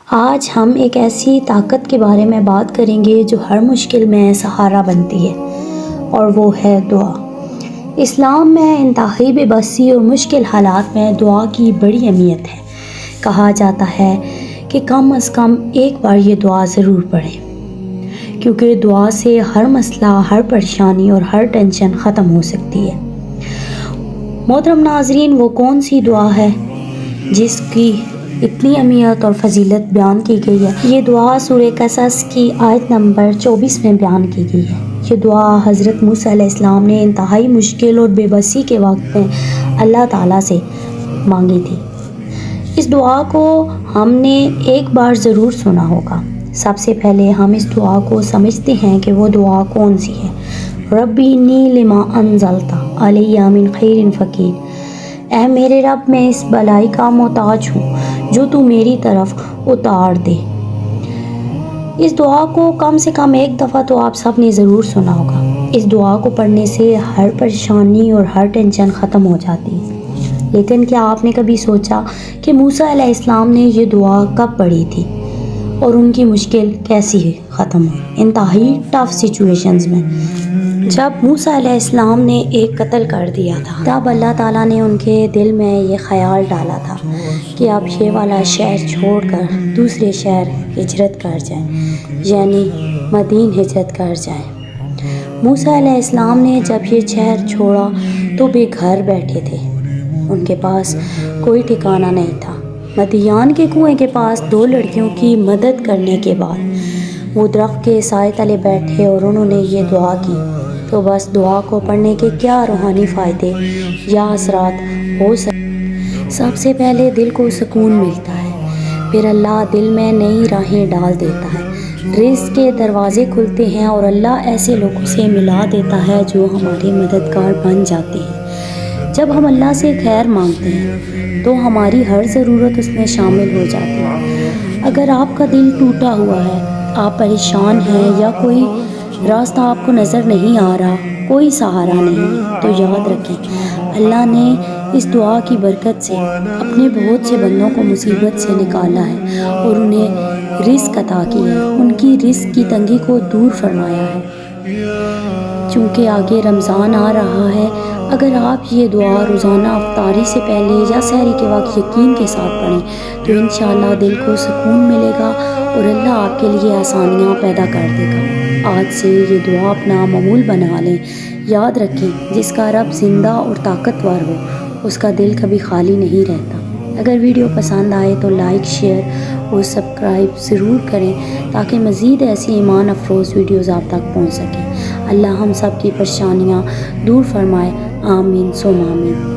آج ہم ایک ایسی طاقت کے بارے میں بات کریں گے جو ہر مشکل میں سہارا بنتی ہے، اور وہ ہے دعا۔ اسلام میں انتہائی بے بسی اور مشکل حالات میں دعا کی بڑی اہمیت ہے۔ کہا جاتا ہے کہ کم از کم ایک بار یہ دعا ضرور پڑھیں، کیونکہ دعا سے ہر مسئلہ، ہر پریشانی اور ہر ٹینشن ختم ہو سکتی ہے۔ محترم ناظرین، وہ کون سی دعا ہے جس کی اتنی اہمیت اور فضیلت بیان کی گئی ہے؟ یہ دعا سورہ قصص کی آیت نمبر 24 میں بیان کی گئی ہے۔ یہ دعا حضرت موسیٰ علیہ السلام نے انتہائی مشکل اور بے بسی کے وقت میں اللہ تعالیٰ سے مانگی تھی۔ اس دعا کو ہم نے ایک بار ضرور سنا ہوگا۔ سب سے پہلے ہم اس دعا کو سمجھتے ہیں کہ وہ دعا کون سی ہے۔ ربی انی لما انزلت علی من خیر فقیر، اے میرے رب، میں اس بلائی کا محتاج ہوں جو تو میری طرف اتار دے۔ اس دعا کو کم سے کم ایک دفعہ تو آپ سب نے ضرور سنا ہوگا۔ اس دعا کو پڑھنے سے ہر پریشانی اور ہر ٹینشن ختم ہو جاتی ہے۔ لیکن کیا آپ نے کبھی سوچا کہ موسیٰ علیہ السلام نے یہ دعا کب پڑھی تھی اور ان کی مشکل کیسی ختم ہوئی؟ انتہائی ٹف سچویشنز میں جب موسیٰ علیہ السلام نے ایک قتل کر دیا تھا، تب اللہ تعالیٰ نے ان کے دل میں یہ خیال ڈالا تھا کہ آپ یہ والا شہر چھوڑ کر دوسرے شہر ہجرت کر جائیں، یعنی مدین ہجرت کر جائیں۔ موسیٰ علیہ السلام نے جب یہ شہر چھوڑا تو بے گھر بیٹھے تھے، ان کے پاس کوئی ٹھکانہ نہیں تھا۔ مدین کے کنویں کے پاس 2 لڑکیوں کی مدد کرنے کے بعد وہ درخت کے سائے تلے بیٹھے اور انہوں نے یہ دعا کی، تو بس دعا کو پڑھنے کے کیا روحانی فائدے یا اثرات ہو سکتے۔ سب سے پہلے دل کو سکون ملتا ہے، پھر اللہ دل میں نئی راہیں ڈال دیتا ہے، رزق کے دروازے کھلتے ہیں اور اللہ ایسے لوگوں سے ملا دیتا ہے جو ہمارے مددگار بن جاتے ہیں۔ جب ہم اللہ سے خیر مانگتے ہیں تو ہماری ہر ضرورت اس میں شامل ہو جاتی ہے۔ اگر آپ کا دل ٹوٹا ہوا ہے، آپ پریشان ہیں یا کوئی راستہ آپ کو نظر نہیں آ رہا، کوئی سہارا نہیں، تو یاد رکھیں اللہ نے اس دعا کی برکت سے اپنے بہت سے بندوں کو مصیبت سے نکالا ہے اور انہیں رزق عطا کیا ہے، ان کی رزق کی تنگی کو دور فرمایا ہے۔ چونکہ آگے رمضان آ رہا ہے، اگر آپ یہ دعا روزانہ افطاری سے پہلے یا سحری کے وقت یقین کے ساتھ پڑھیں تو انشاءاللہ دل کو سکون ملے گا اور اللہ آپ کے لیے آسانیاں پیدا کر دے گا۔ آج سے یہ دعا اپنا معمول بنا لیں۔ یاد رکھیں جس کا رب زندہ اور طاقتور ہو اس کا دل کبھی خالی نہیں رہتا۔ اگر ویڈیو پسند آئے تو لائک، شیئر اور سبسکرائب ضرور کریں تاکہ مزید ایسی ایمان افروز ویڈیوز آپ تک پہنچ سکیں۔ اللہ ہم سب کی پریشانیاں دور فرمائے، آمین ثم آمین۔